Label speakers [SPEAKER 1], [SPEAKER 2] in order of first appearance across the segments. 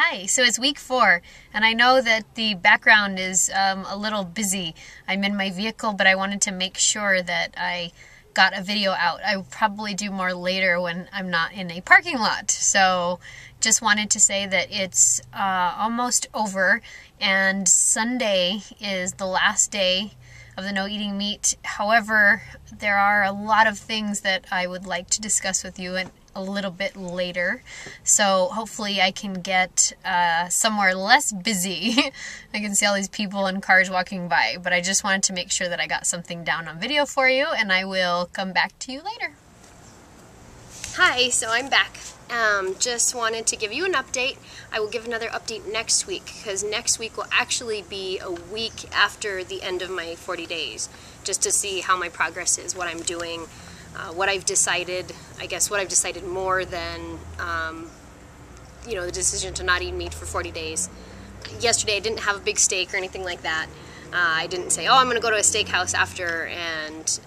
[SPEAKER 1] Hi, so it's week 4, and I know that the background is a little busy. I'm in my vehicle, but I wanted to make sure that I got a video out. I will probably do more later when I'm not in a parking lot. So just wanted to say that it's almost over, and Sunday is the last day of the No Eating Meat. However, there are a lot of things that I would like to discuss with you and a little bit later, so hopefully I can get somewhere less busy. I can see all these people and cars walking by, but I just wanted to make sure that I got something down on video for you, and I will come back to you later.
[SPEAKER 2] Hi, so I'm back. Just wanted to give you an update. I will give another update next week, because next week will actually be a week after the end of my 40 days, just to see how my progress is, what I'm doing, what I've decided. I guess what I've decided more than, the decision to not eat meat for 40 days. Yesterday I didn't have a big steak or anything like that. I didn't say, oh, I'm going to go to a steakhouse after and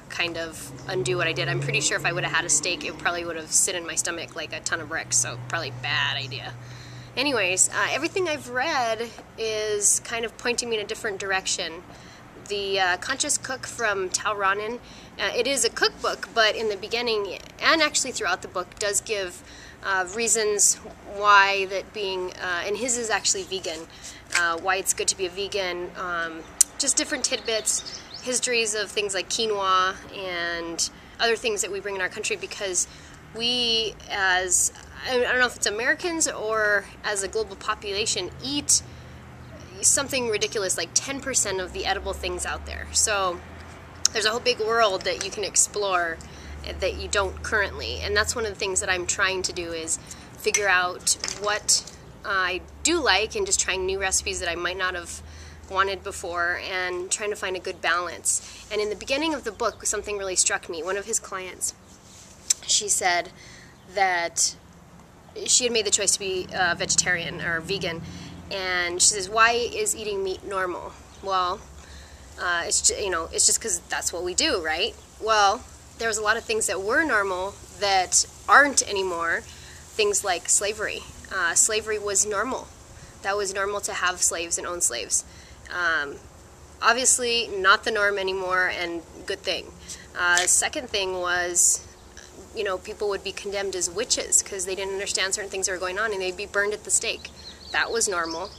[SPEAKER 2] kind of undo what I did. I'm pretty sure if I would have had a steak, it probably would have sit in my stomach like a ton of bricks, so probably bad idea. Anyways, everything I've read is kind of pointing me in a different direction. The Conscious Cook from Tal Ronan, it is a cookbook, but in the beginning, and actually throughout the book, does give reasons why that being, and his is actually vegan, why it's good to be a vegan, just different tidbits, histories of things like quinoa and other things that we bring in our country, because we as, I don't know if it's Americans or as a global population, eat something ridiculous like 10% of the edible things out there. So there's a whole big world that you can explore that you don't currently, and that's one of the things that I'm trying to do, is figure out what I do like and just trying new recipes that I might not have wanted before and trying to find a good balance. And in the beginning of the book, something really struck me. One of his clients, she said that she had made the choice to be vegetarian or vegan, and she says, why is eating meat normal? Well, it's just because that's what we do, right? Well, there was a lot of things that were normal that aren't anymore. Things like slavery. Slavery was normal. That was normal to have slaves and own slaves. Obviously not the norm anymore, and good thing. Second thing was, people would be condemned as witches because they didn't understand certain things that were going on, and they'd be burned at the stake. That was normal.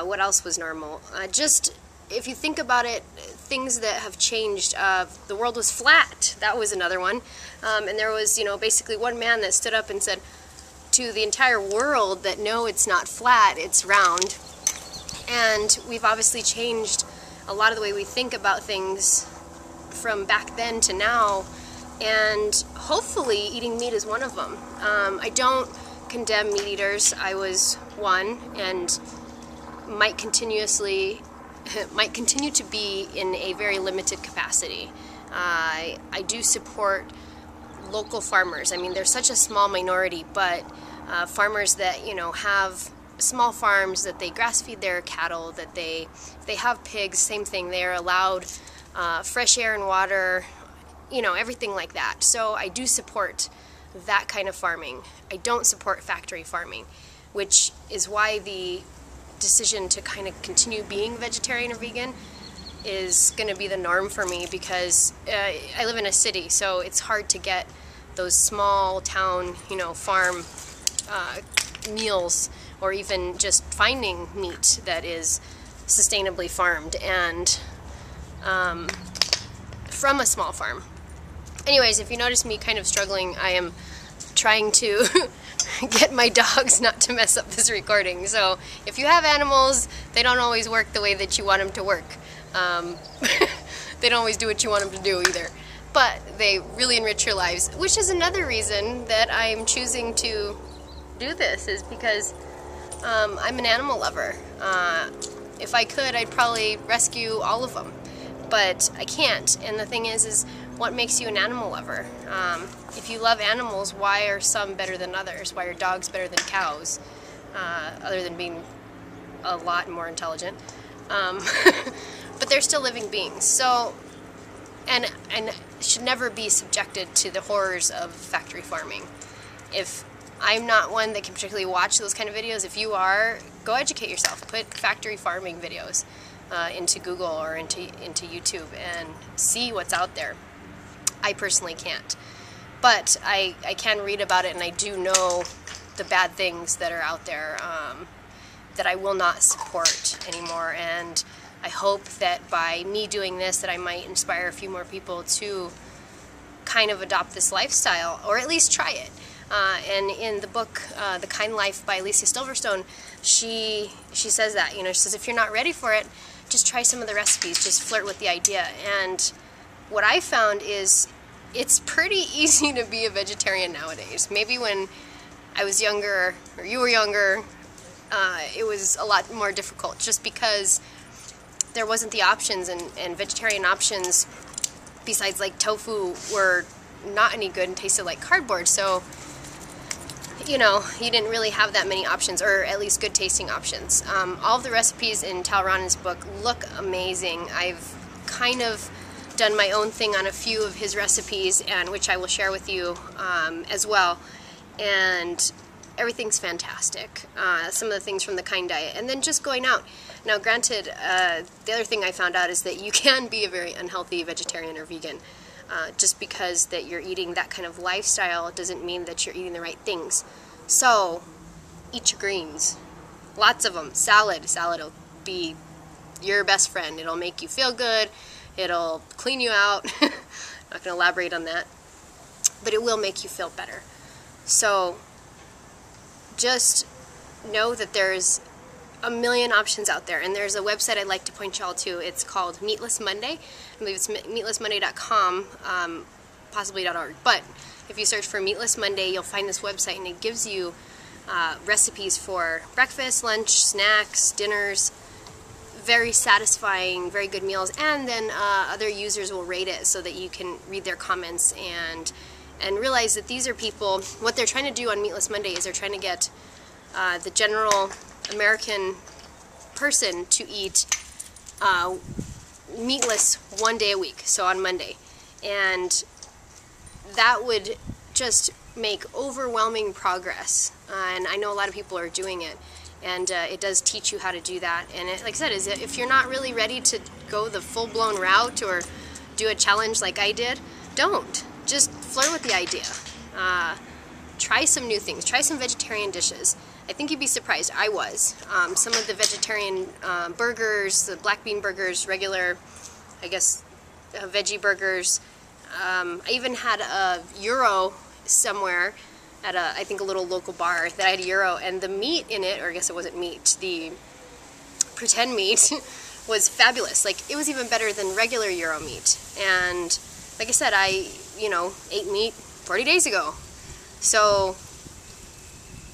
[SPEAKER 2] What else was normal? Just, if you think about it, things that have changed. The world was flat. That was another one. And there was, basically one man that stood up and said to the entire world that no, it's not flat, it's round. And we've obviously changed a lot of the way we think about things from back then to now, and hopefully eating meat is one of them. I don't condemn meat eaters. I was one, and might continue to be in a very limited capacity. I do support local farmers. I mean, they're such a small minority, but farmers that have small farms, that they grass feed their cattle, that they have pigs, same thing. They are allowed fresh air and water, everything like that. So I do support that kind of farming. I don't support factory farming, which is why the decision to kind of continue being vegetarian or vegan is going to be the norm for me, because I live in a city, so it's hard to get those small town, farm meals, or even just finding meat that is sustainably farmed and from a small farm. Anyways, if you notice me kind of struggling, I am trying to get my dogs not to mess up this recording. So if you have animals, they don't always work the way that you want them to work. They don't always do what you want them to do either. But they really enrich your lives, which is another reason that I'm choosing to do this, is because I'm an animal lover. If I could, I'd probably rescue all of them, but I can't. And the thing is what makes you an animal lover? If you love animals, why are some better than others? Why are dogs better than cows? Other than being a lot more intelligent. But they're still living beings. So, and should never be subjected to the horrors of factory farming. If I'm not one that can particularly watch those kind of videos. If you are, go educate yourself. Put factory farming videos into Google or into YouTube and see what's out there. I personally can't. But I can read about it, and I do know the bad things that are out there that I will not support anymore. And I hope that by me doing this, that I might inspire a few more people to kind of adopt this lifestyle, or at least try it. And in the book, The Kind Life by Alicia Silverstone, she says that, you know, she says if you're not ready for it, just try some of the recipes, just flirt with the idea. And what I found is it's pretty easy to be a vegetarian nowadays. Maybe when I was younger, or you were younger, it was a lot more difficult, just because there wasn't the options, and vegetarian options, besides like tofu, were not any good and tasted like cardboard. So, you know, you didn't really have that many options, or at least good tasting options. All of the recipes in Tal Ronen's book look amazing. I've kind of done my own thing on a few of his recipes, and which I will share with you as well. And everything's fantastic. Some of the things from the Kind Diet, and then just going out. Now, granted, the other thing I found out is that you can be a very unhealthy vegetarian or vegan. Just because that you're eating that kind of lifestyle doesn't mean that you're eating the right things. So, eat your greens. Lots of them. Salad will be your best friend. It'll make you feel good. It'll clean you out. I'm not going to elaborate on that. But it will make you feel better. So, just know that there's a million options out there, and there's a website I'd like to point y'all to. It's called Meatless Monday. I believe it's meatlessmonday.com, possibly .org. But if you search for Meatless Monday, you'll find this website, and it gives you recipes for breakfast, lunch, snacks, dinners, very satisfying, very good meals. And then other users will rate it so that you can read their comments and realize that these are people, what they're trying to do on Meatless Monday is they're trying to get the general American person to eat meatless one day a week, so on Monday. And that would just make overwhelming progress. And I know a lot of people are doing it. And it does teach you how to do that. And it, like I said, is that if you're not really ready to go the full-blown route or do a challenge like I did, don't. Just flirt with the idea. Try some new things. Try some vegetarian dishes. I think you'd be surprised. I was. Some of the vegetarian burgers, the black bean burgers, regular, I guess, veggie burgers. I even had a gyro somewhere at I think a little local bar that I had a gyro, and the meat in it, or I guess it wasn't meat, the pretend meat was fabulous. Like, it was even better than regular gyro meat. And like I said, I, you know, ate meat 40 days ago. So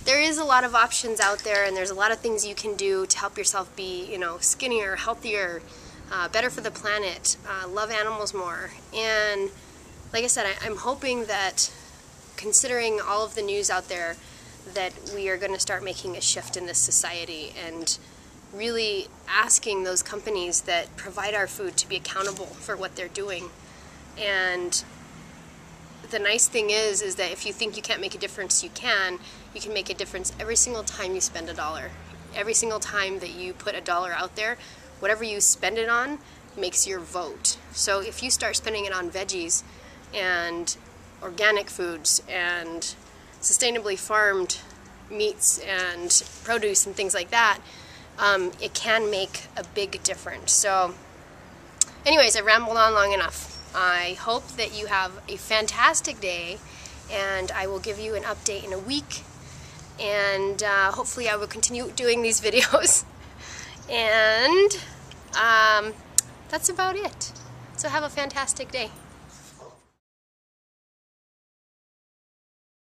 [SPEAKER 2] there is a lot of options out there, and there's a lot of things you can do to help yourself be, you know, skinnier, healthier, better for the planet, love animals more. And like I said, I'm hoping that, considering all of the news out there, that we are going to start making a shift in this society and really asking those companies that provide our food to be accountable for what they're doing. And the nice thing is that if you think you can't make a difference, you can make a difference every single time you spend $1. Every single time that you put $1 out there, whatever you spend it on makes your vote. So if you start spending it on veggies and organic foods and sustainably farmed meats and produce and things like that, it can make a big difference. So anyways, I rambled on long enough. I hope that you have a fantastic day, and I will give you an update in a week, and hopefully I will continue doing these videos. And that's about it. So have a fantastic day.